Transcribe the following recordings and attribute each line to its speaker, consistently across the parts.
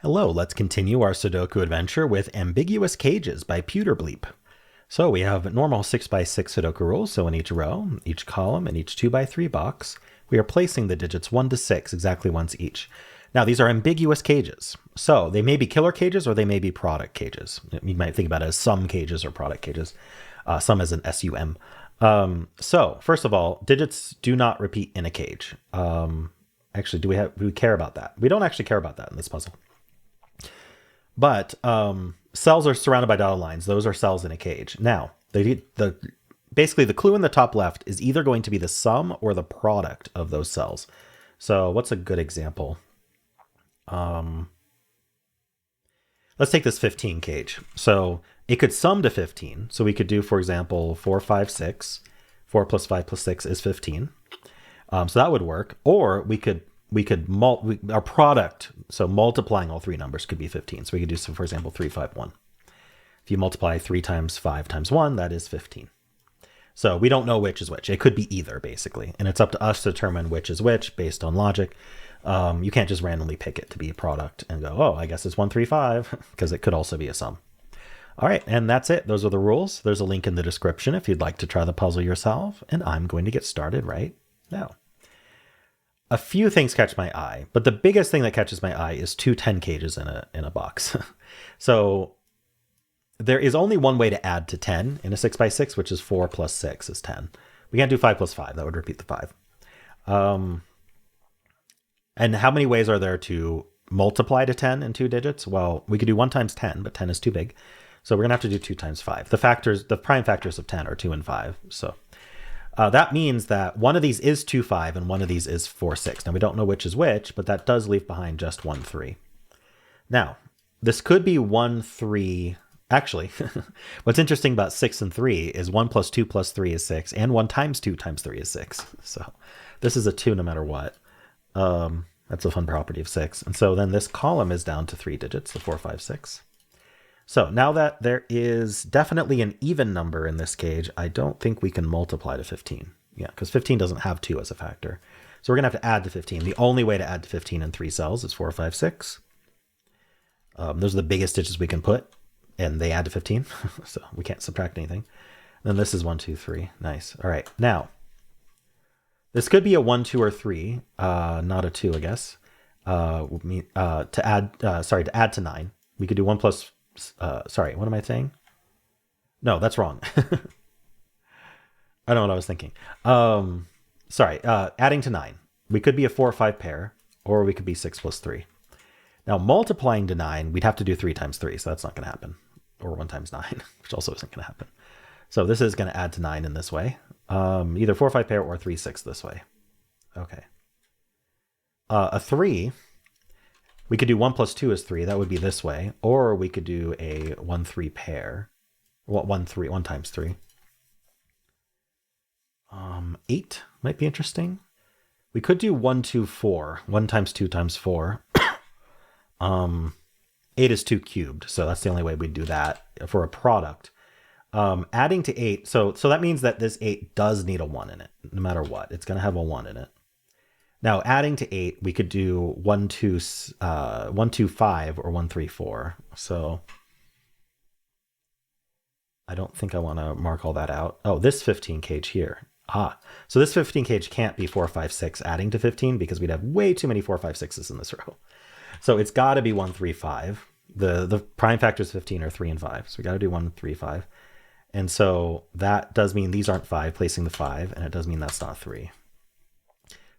Speaker 1: Hello, let's continue our Sudoku adventure with Ambiguous Cages by PjoeterBliep. So we have normal 6x6 Sudoku rules, so in each row, each column, and each 2x3 box, we are placing the digits 1 to 6 exactly once each. Now these are ambiguous cages, so they may be killer cages or they may be product cages. You might think about it as sum cages or product cages, sum as an SUM. So first of all, digits do not repeat in a cage. Actually, do we care about that? We don't actually care about that in this puzzle. But cells are surrounded by dotted lines. Those are cells in a cage. Now, basically the clue in the top left is either going to be the sum or the product of those cells. So what's a good example? Let's take this 15 cage. So it could sum to 15. So we could do, for example, 4, 5, 6. 4 plus 5 plus 6 is 15. So that would work. Or we could our product, so multiplying all three numbers could be 15. So we could do, for example, 3, 5, 1. If you multiply 3 times 5 times 1, that is 15. So we don't know which is which. It could be either, basically. And it's up to us to determine which is which based on logic. You can't just randomly pick it to be a product and go, oh, I guess it's 1, 3, 5, because it could also be a sum. All right, and that's it. Those are the rules. There's a link in the description if you'd like to try the puzzle yourself. And I'm going to get started right now. A few things catch my eye, but the biggest thing that catches my eye is 2 10 cages in a box. So there is only one way to add to 10 in a 6x6, which is 4 plus 6 is 10. We can't do 5 plus 5. That would repeat the 5. And how many ways are there to multiply to 10 in 2 digits? Well, we could do 1 times 10, but 10 is too big. So we're going to have to do 2 times 5. The prime factors of 10 are 2 and 5. So that means that one of these is 2, 5, and one of these is 4, 6. Now, we don't know which is which, but that does leave behind just 1, 3. Now, this could be 1, 3. Actually, what's interesting about 6 and 3 is 1 plus 2 plus 3 is 6, and 1 times 2 times 3 is 6. So this is a 2 no matter what. That's a fun property of 6. And so then this column is down to 3 digits, the 4, 5, 6. So now that there is definitely an even number in this cage, I don't think we can multiply to 15. Yeah, because 15 doesn't have 2 as a factor. So we're going to have to add to 15. The only way to add to 15 in 3 cells is 4, 5, 6. Those are the biggest digits we can put, and they add to 15. So we can't subtract anything. Then this is 1, 2, 3. Nice. All right. Now, this could be a 1, 2, or 3, not a 2, I guess. To add to 9. We could do 1 plus... sorry, what am I saying? No, that's wrong. I don't know what I was thinking. Sorry, adding to 9. We could be a 4 or 5 pair, or we could be 6 plus 3. Now, multiplying to 9, we'd have to do 3 times 3, so that's not going to happen. Or 1 times 9, which also isn't going to happen. So this is going to add to 9 in this way. Either 4 or 5 pair or 3, 6 this way. Okay. A 3... we could do 1 plus 2 is 3. That would be this way. Or we could do a 1, 3 pair. Well, 1 times 3. 8 might be interesting. We could do 1, 2, 4. 1 times 2 times 4. 8 is 2 cubed. So that's the only way we'd do that for a product. Adding to 8. So that means that this 8 does need a 1 in it, no matter what. It's going to have a 1 in it. Now, adding to 8, we could do 1, 2, 5, or 1, 3, 4. So I don't think I want to mark all that out. Oh, this 15 cage here. So this 15 cage can't be 4, 5, 6 adding to 15 because we'd have way too many 4, 5, 6s in this row. So it's got to be 1, 3, 5. The prime factors of 15 are 3 and 5. So we got to do 1, 3, 5. And so that does mean these aren't 5, placing the 5, and it does mean that's not 3.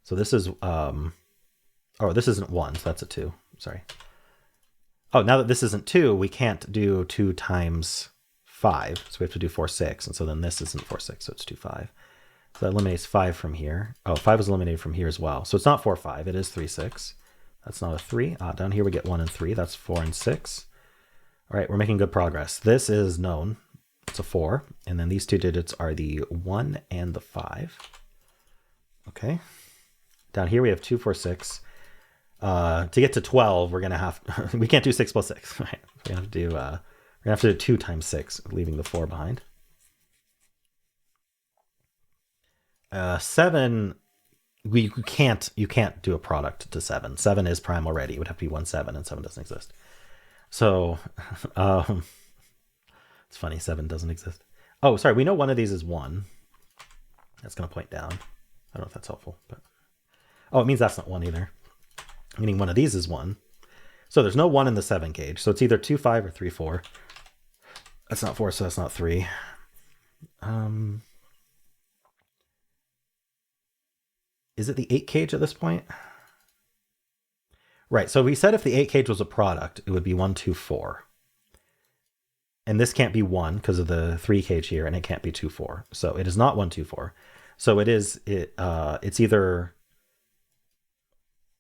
Speaker 1: So this is, this isn't 1, so that's a 2. Sorry. Oh, now that this isn't 2, we can't do 2 times 5. So we have to do 4, 6. And so then this isn't 4, 6, so it's 2, 5. So that eliminates 5 from here. Oh, 5 is eliminated from here as well. So it's not 4, 5. It is 3, 6. That's not a 3. Down here we get 1 and 3. That's 4 and 6. All right, we're making good progress. This is known. It's a 4. And then these 2 digits are the 1 and the 5. Okay. Down here we have 2, 4, 6. To get to 12, we're gonna have we can't do 6 plus 6. Right? We're gonna have to do 2 times 6, leaving the 4 behind. 7 you can't do a product to 7. 7 is prime already. It would have to be 1 7, and 7 doesn't exist. So it's funny, 7 doesn't exist. Oh, sorry, we know one of these is 1. That's going to point down. I don't know if that's helpful, but oh, it means that's not 1 either. Meaning one of these is 1. So there's no 1 in the 7 cage. So it's either 2 5 or 3 4. That's not 4, so that's not 3. Is it the 8 cage at this point? Right, so we said if the 8 cage was a product, it would be 1 2 4. And this can't be 1 because of the 3 cage here, and it can't be 2 4. So it is not 1 2 4. So it's either,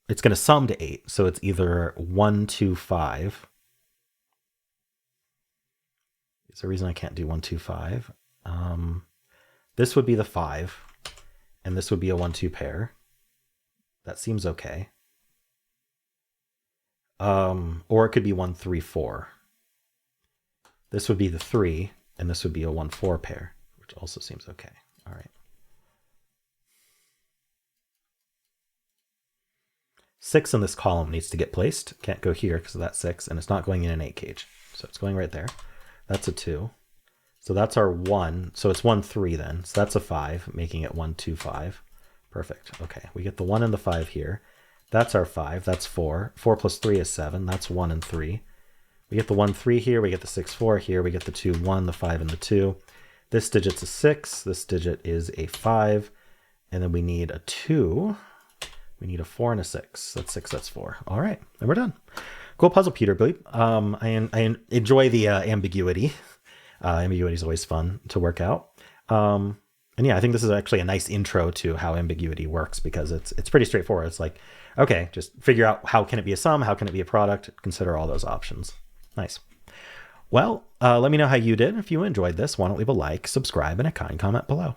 Speaker 1: it's going to sum to 8. So it's either 1 2 5. Is there a reason I can't do 1 2 5? This would be the 5, and this would be a 1 2 pair. That seems okay. Or it could be 1 3 4. This would be the 3, and this would be a 1 4 pair, which also seems okay. All right. 6 in this column needs to get placed. Can't go here because of that 6, and it's not going in an 8 cage. So it's going right there. That's a 2. So that's our 1. So it's 1 3 then. So that's a 5, making it 1 2 5. Perfect. Okay, we get the 1 and the 5 here. That's our 5. That's 4. 4 plus 3 is 7. That's 1 and 3. We get the 1 3 here. We get the 6 4 here. We get the 2 1, the 5, and the 2. This digit's a 6. This digit is a 5. And then we need a 2. We need a 4 and a 6. That's 6, that's 4. All right, and we're done. Cool puzzle, PjoeterBliep. I enjoy the ambiguity. Ambiguity is always fun to work out. And yeah, I think this is actually a nice intro to how ambiguity works because it's pretty straightforward. It's like, okay, just figure out how can it be a sum, how can it be a product, consider all those options. Nice. Well, let me know how you did. If you enjoyed this, why don't leave a like, subscribe, and a kind comment below.